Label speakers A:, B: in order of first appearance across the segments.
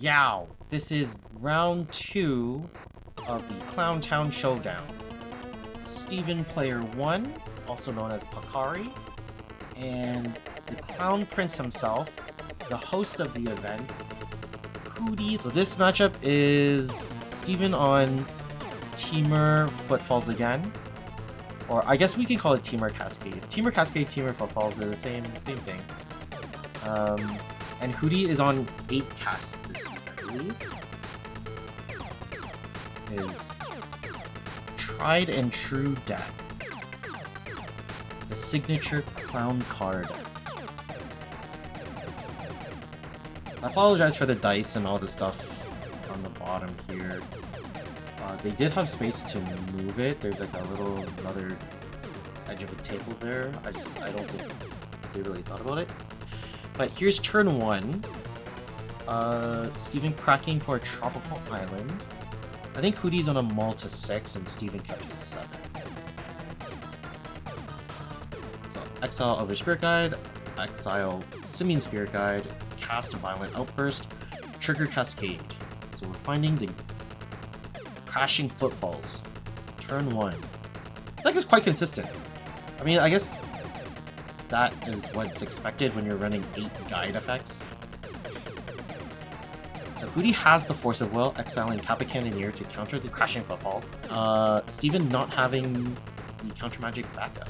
A: Yow! This is round 2 of the Clown Town Showdown. Steven Player 1, also known as Pocari, and the Clown Prince himself, the host of the event, Hudi. So this matchup is Steven on Temur Footfalls again. Or I guess we can call it Temur Cascade. Temur Cascade, Temur Footfalls, they're the same thing. And Hudi is on 8 casts this week, I believe. His tried and true deck. The signature clown card. I apologize for the dice and all the stuff on the bottom here. They did have space to move it. There's like another edge of a table there. I don't think they really thought about it. But here's turn 1. Steven cracking for a tropical island. I think Hudi's on a Malta 6 and Steven kept his 7. So exile over Spirit Guide, exile Simian Spirit Guide, cast Violent Outburst, trigger Cascade. So we're finding the Crashing Footfalls. Turn 1. That is quite consistent. I mean, I guess that is what's expected when you're running 8 guide effects. So Hudi has the Force of Will, exiling Kappa Cannoneer to counter the Crashing Footfalls. Steven not having the counter magic backup.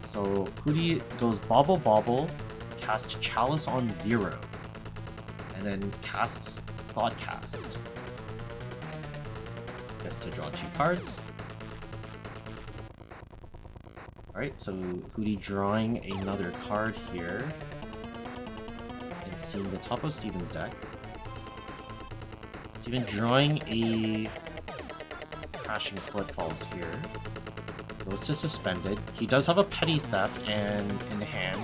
A: So Hudi goes Bobble Bobble, casts Chalice on 0, and then casts Thought Cast. Gets to draw 2 cards. Alright, so Hudi drawing another card here. And seeing the top of Steven's deck. Steven drawing a Crashing Footfalls here. Goes to Suspended. He does have a Petty Theft and in hand,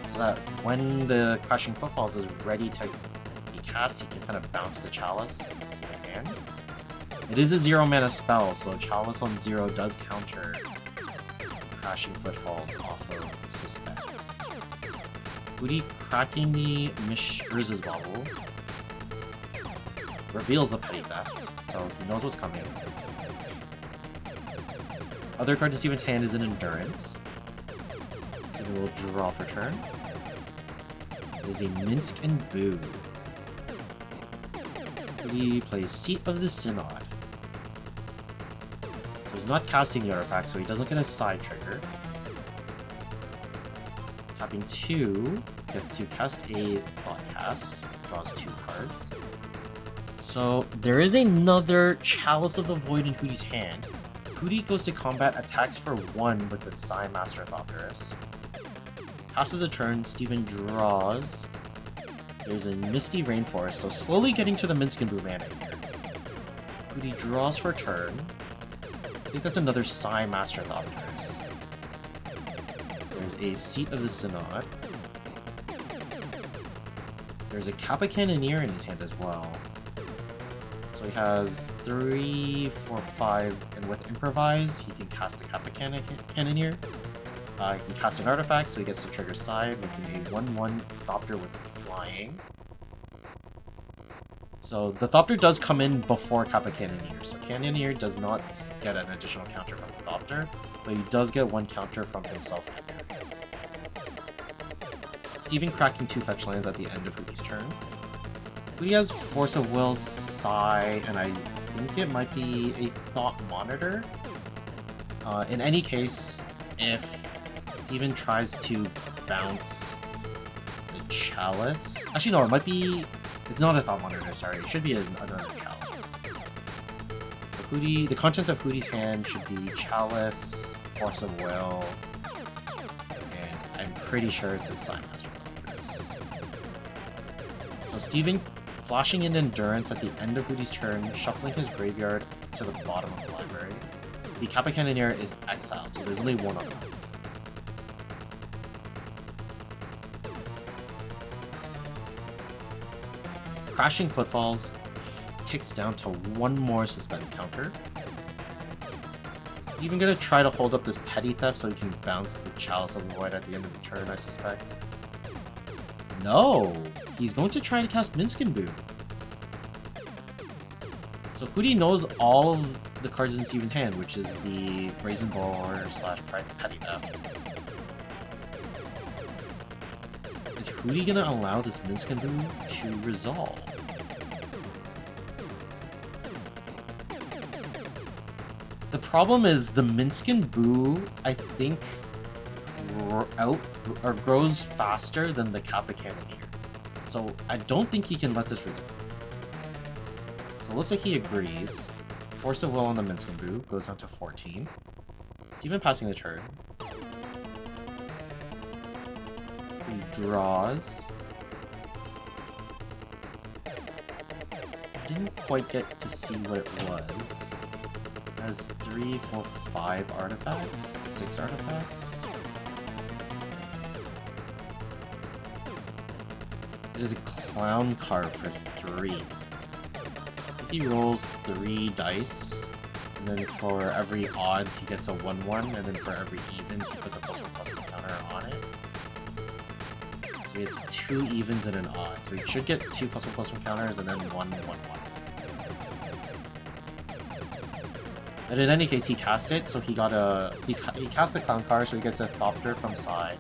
A: so that when the Crashing Footfalls is ready to be cast, he can kind of bounce the Chalice into the hand. It is a 0 mana spell, so Chalice on 0 does counter Crashing Footfalls off of Suspend. Hudi cracking the Urza's Bobble. Reveals the Petty Theft, so he knows what's coming. Other card to Steven's hand is an Endurance. Steven will draw for turn. It is a Minsk and Boo. Hudi plays Seat of the Synod. So he's not casting the artifact, so he doesn't get a side trigger. Tapping 2, gets to cast a Thought Cast, draws 2 cards. So there is another Chalice of the Void in Hudi's hand. Hudi goes to combat, attacks for 1 with the Psy Master Thopterist. Passes a turn, Steven draws. There's a Misty Rainforest, so slowly getting to the Minsk and Boo mana here. Hudi draws for turn. I think that's another Psy Master Thopterist. There's a Seat of the Synod. There's a Kappa Cannoneer in his hand as well. So he has 3, 4, 5, and with Improvise, he can cast the Kappa Cannoneer. He casts an artifact, so he gets to trigger side, making a 1/1 Thopter with flying. So the Thopter does come in before Kappa Cannoneer, so Cannoneer does not get an additional counter from the Thopter, but he does get 1 counter from himself entering. Steven cracking 2 fetch lands at the end of Hudi's turn. Hudi has Force of Will, Psy, and I think it might be a Thought Monitor. In any case, if Steven tries to bounce the Chalice... Actually, no, it might be... It's not a Thought Monitor, sorry. It should be another Chalice. The contents of Hudi's hand should be Chalice, Force of Will, and I'm pretty sure it's a Psy Master Thopterist. So Steven flashing in Endurance at the end of Hudi's turn, shuffling his graveyard to the bottom of the library. The Kappa Cannoneer is exiled, so there's only 1 on that. Crashing Footfalls ticks down to 1 more Suspend counter. Steven gonna try to hold up this Petty Theft so he can bounce the Chalice of the Void at the end of the turn, I suspect. No! He's going to try to cast Minsk and Boo. So Hudi knows all of the cards in Steven's hand, which is the Brazen Borrower / Petty Theft. Is Hudi gonna allow this Minskin Boo to resolve? The problem is the Minskin Boo, I think, grows faster than the Kappa Cannoneer. So I don't think he can let this resolve. So it looks like he agrees. Force of Will on the Minskin Boo goes down to 14. Steven passing the turn. He draws. Didn't quite get to see what it was. It has 3, 4, 5 artifacts? 6 artifacts? It is a clown card for 3. He rolls 3 dice, and then for every odds he gets a 1/1, and then for every evens he puts a +1/+1 counter on it. So he gets 2 evens and an odd. So he should get 2 +1/+1 counters and then 1/1/1. And in any case, he cast it, so he got he cast the clown card, so he gets a Thopter from side.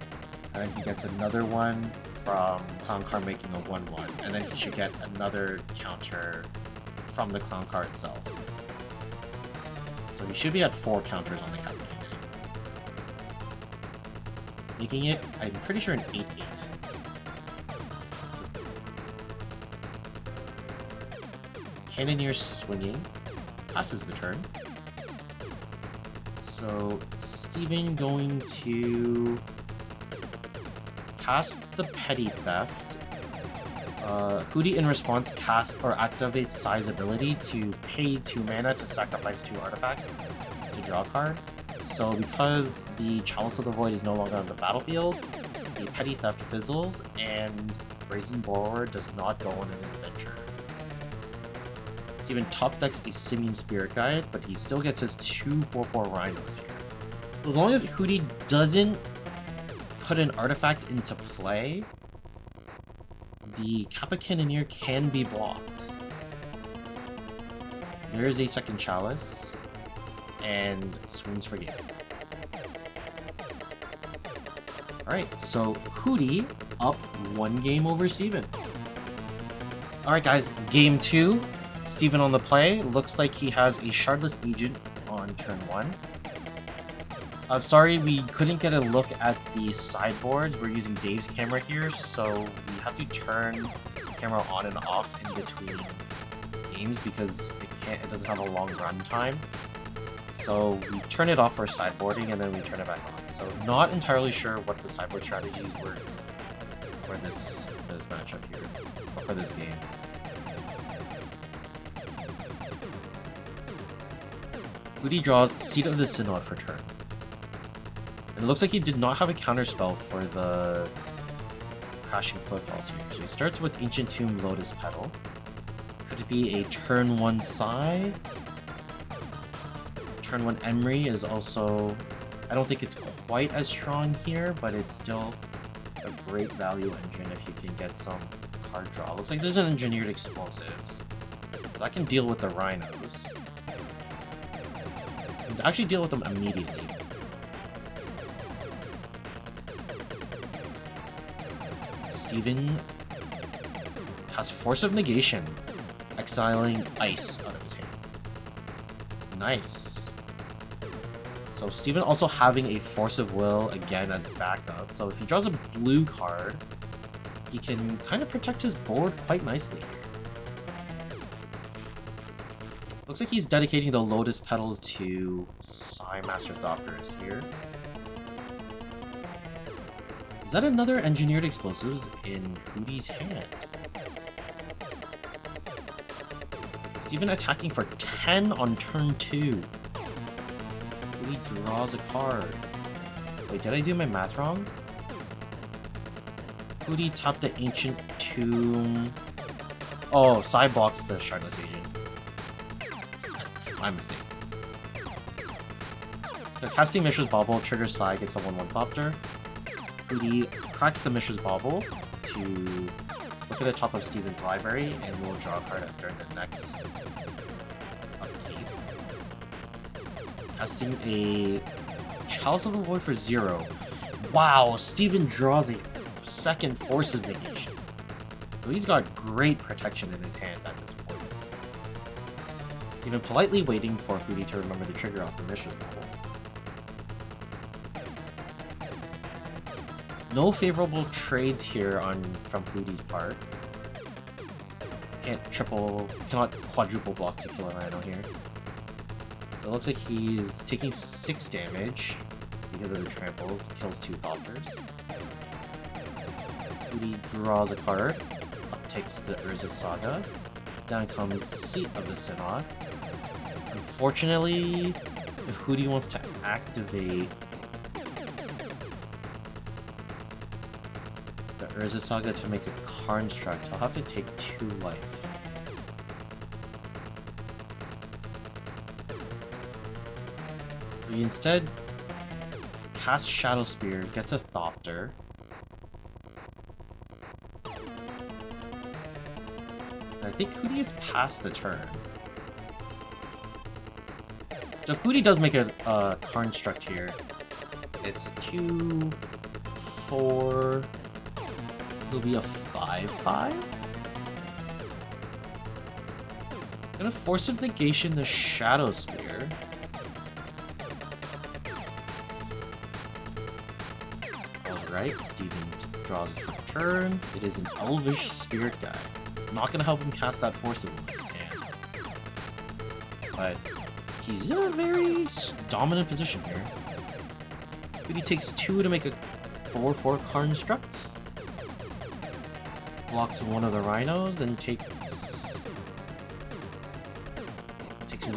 A: And then he gets another one from Clown card making a 1/1, and then he should get another counter from the Clown card itself. So he should be at 4 counters on the Kappa Cannoneer. Making it, I'm pretty sure, an 8/8. Cannoneer swinging, passes the turn. So Steven going to cast the Petty Theft. Hudi in response activates Sai's ability to pay 2 mana to sacrifice 2 artifacts to draw a card. So because the Chalice of the Void is no longer on the battlefield, the Petty Theft fizzles and Brazen Borrower does not go on an adventure. Steven top decks a Simian Spirit Guide, but he still gets his 2 4/4 Rhinos here. As long as Hudi doesn't put an artifact into play, the Kappa Cannoneer can be blocked. There is a second Chalice, and swings for game. Alright, so Hudi up 1 game over Steven. Alright guys, game 2. Steven on the play. Looks like he has a Shardless Agent on turn 1. I'm sorry we couldn't get a look at the sideboards. We're using Dave's camera here, so we have to turn the camera on and off in between games because it doesn't have a long run time. So we turn it off for sideboarding and then we turn it back on. So not entirely sure what the sideboard strategies were for this matchup here, or for this game. Hudi draws Seat of the Synod for turn. And it looks like he did not have a counterspell for the Crashing Footfalls here. So he starts with Ancient Tomb Lotus Petal. Could it be a turn 1 Sai? Turn 1 Emery is also... I don't think it's quite as strong here, but it's still a great value engine if you can get some card draw. Looks like there's an Engineered Explosives. So I can deal with the Rhinos. And actually deal with them immediately. Steven has Force of Negation, exiling Ice out of his hand. Nice. So Steven also having a Force of Will again as backup. So if he draws a blue card, he can kind of protect his board quite nicely. Looks like he's dedicating the Lotus Petal to Sai Master Thopters here. Is that another Engineered Explosives in Hudi's hand? Steven attacking for 10 on turn 2. Hudi draws a card. Wait, did I do my math wrong? Hudi tapped the Ancient Tomb. Oh, Sai blocks the Shardless Agent. My mistake. So casting Mishra's Bauble triggers Sai, gets a 1/1 Thopter. Hudi cracks the Mishra's Bauble to look at the top of Steven's library, and we'll draw a card during the next upkeep. Casting a Chalice of the Void for 0. Wow, Steven draws a second Force of Negation. So he's got great protection in his hand at this point. Steven politely waiting for Hudi to remember the trigger off the mission bubble. No favorable trades here from Hudi's part. Cannot quadruple block to kill a Rhino here. So it looks like he's taking 6 damage because of the trample. Kills 2 Thopters. Hudi draws a card. Up takes the Urza Saga. Down comes Seat of the Synod. Unfortunately, if Hudi wants to activate the Urza Saga to make a construct, I'll have to take 2 life. He instead casts Shadow Spear, gets a Thopter. I think Hudi is past the turn. So if Hudi does make a construct here, it's 2, 4. It'll be a 5/5. Gonna Force of Negation the Shadow Spear. Alright, Steven draws for turn. It is an Elvish Spirit guy. Not gonna help him cast that Force of Will in his hand. But he's in a very dominant position here. Hudi takes 2 to make a 4/4 construct. Blocks one of the Rhinos and takes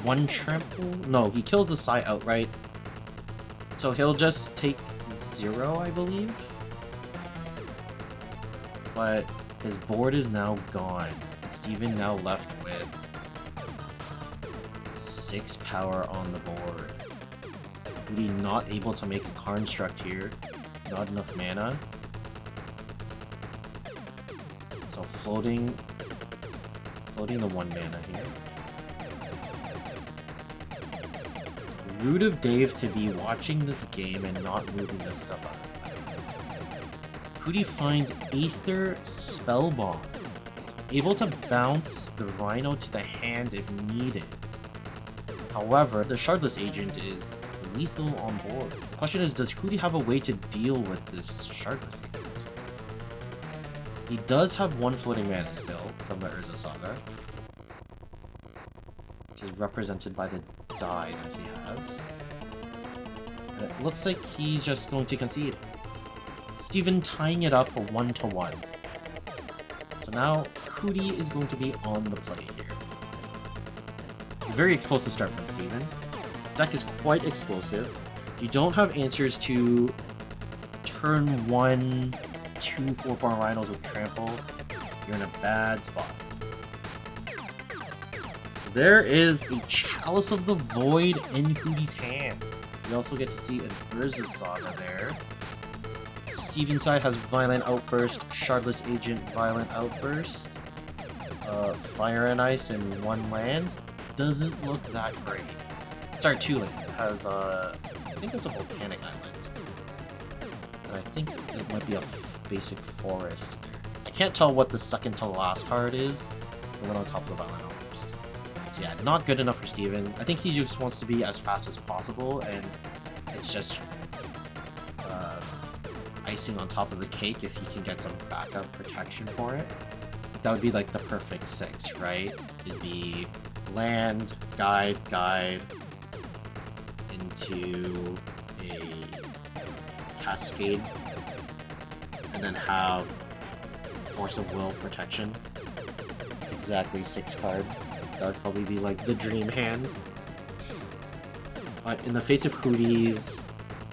A: 1 trample. No, he kills the Sai outright. So he'll just take 0, I believe. But his board is now gone. Steven now left with 6 power on the board. Hudi not able to make a construct here. Not enough mana. So floating the 1 mana here. Rude of Dave to be watching this game and not moving this stuff up. Hudi finds Aether Spell Bombs. Able to bounce the Rhino to the hand if needed. However, the Shardless Agent is lethal on board. The question is, does Hudi have a way to deal with this Shardless Agent? He does have 1 floating mana still from the Urza Saga, which is represented by the die that he has. And it looks like he's just going to concede. Steven tying it up a 1-1. So now Hudi is going to be on the play here. A very explosive start from Steven. Deck is quite explosive. If you don't have answers to turn 1, 2 4/4 Rhinos with trample, you're in a bad spot. There is a Chalice of the Void in Hudi's hand. We also get to see an Urza Saga there. Steven's side has Violent Outburst, Shardless Agent, Violent Outburst, Fire and Ice, and 1 land. Doesn't look that great. Sorry, 2 lands. It has, I think it's a Volcanic Island. And I think it might be a basic forest. I can't tell what the second to last card is. The one on top of the Violent Outburst. So yeah, not good enough for Steven. I think he just wants to be as fast as possible, and it's just icing on top of the cake if he can get some backup protection for it. That would be like the perfect 6, right? It'd be land, guide, into a Cascade, and then have Force of Will protection. It's exactly 6 cards. That would probably be like the dream hand. But in the face of Hudi's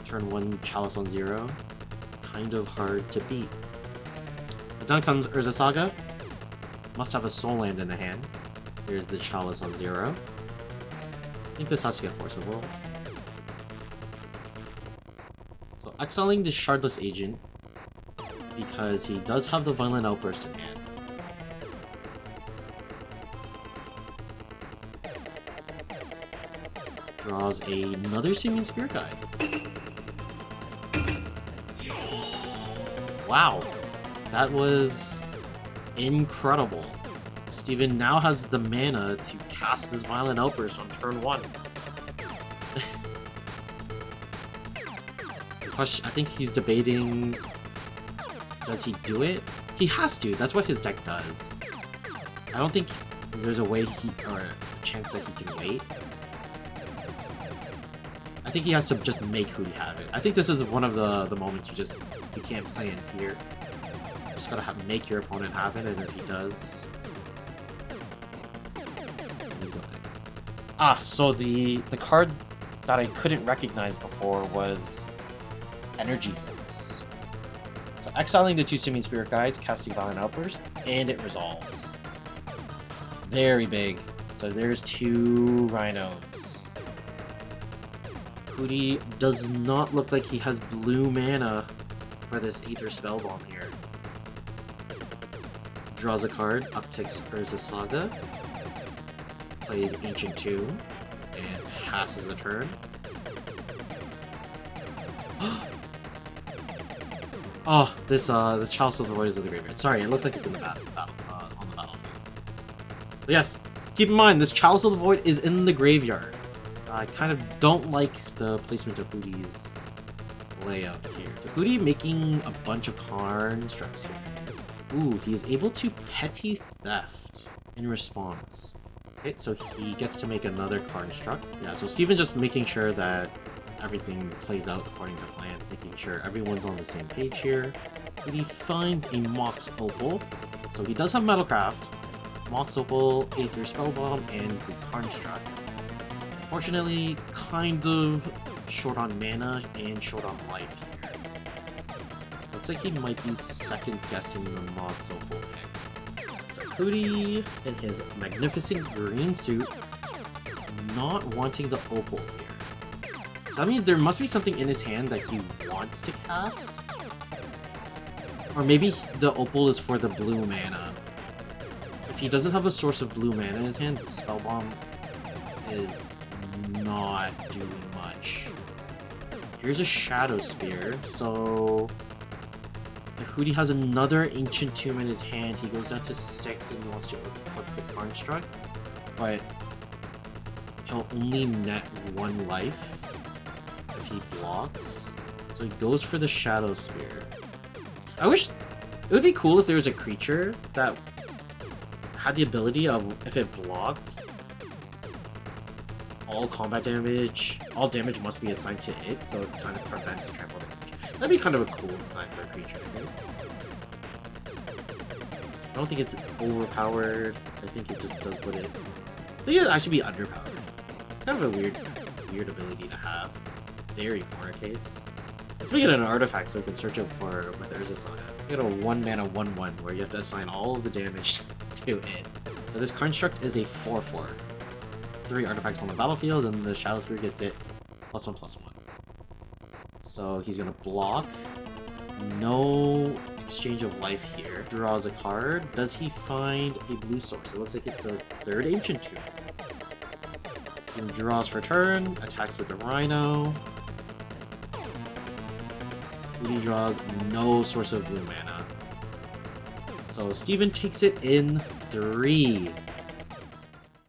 A: turn 1 Chalice on 0, kind of hard to beat. But down comes Urza Saga. Must have a Soul Land in the hand. Here's the Chalice on 0. I think this has to get Force of Will. So exiling the Shardless Agent, because he does have the Violent Outburst in hand. Draws another Simian Spirit Guide. Wow, that was incredible. Steven now has the mana to cast this Violent Outburst on turn 1. I think he's debating, does he do it? He has to, that's what his deck does. I don't think there's a way or a chance that he can wait. I think he has to just make Hudi have it. I think this is one of the moments you can't play in fear. You just gotta make your opponent have it, and if he does... so the card that I couldn't recognize before was Energy Fence. So exiling the 2 Simian Spirit Guides, casting Violent Outburst, and it resolves. Very big. So there's 2 Rhinos. Hudi does not look like he has blue mana for this Aether Spellbomb here. Draws a card, upticks Urza Saga, plays Ancient Tomb, and passes the turn. Oh, this Chalice of the Void is in the graveyard. Sorry, it looks like it's in the on the battlefield. But yes, keep in mind, this Chalice of the Void is in the graveyard. I kind of don't like the placement of Hudi's layout here. Hudi making a bunch of constructs here. Ooh, he is able to Petty Theft in response. Okay, so he gets to make another construct. Yeah, so Steven just making sure that everything plays out according to plan, making sure everyone's on the same page here. And he finds a Mox Opal. So he does have Metalcraft, Mox Opal, Aether Spellbomb, and the construct. Unfortunately, kind of short on mana and short on life here. Looks like he might be second guessing the Mox Opal pick. So Hudi in his magnificent green suit, not wanting the Opal here. That means there must be something in his hand that he wants to cast. Or maybe the Opal is for the blue mana. If he doesn't have a source of blue mana in his hand, the Spellbomb is not doing much. Here's a Shadow Spear, so if Hudi has another Ancient Tomb in his hand, he goes down to 6 and he wants to equip the construct, but he'll only net 1 life if he blocks. So he goes for the Shadow Spear. I wish it would be cool if there was a creature that had the ability of, if it blocked, all damage must be assigned to it, so it kind of prevents trample damage. That'd be kind of a cool design for a creature, I think. I don't think it's overpowered. I think it just does what it... I think it'd actually be underpowered. It's kind of a weird ability to have. Very corner case. Let's make it an artifact so we can search it for with Urza Saga. We got a 1-mana 1/1 where you have to assign all of the damage to it. So this construct is a 4/4. 3 artifacts on the battlefield, and the Shadow Spear gets it +1/+1. So he's gonna block. No exchange of life here. Draws a card. Does he find a blue source? It looks like it's a 3rd Ancient Tomb. He draws for turn, attacks with the Rhino. He draws no source of blue mana. So Steven takes it in 3.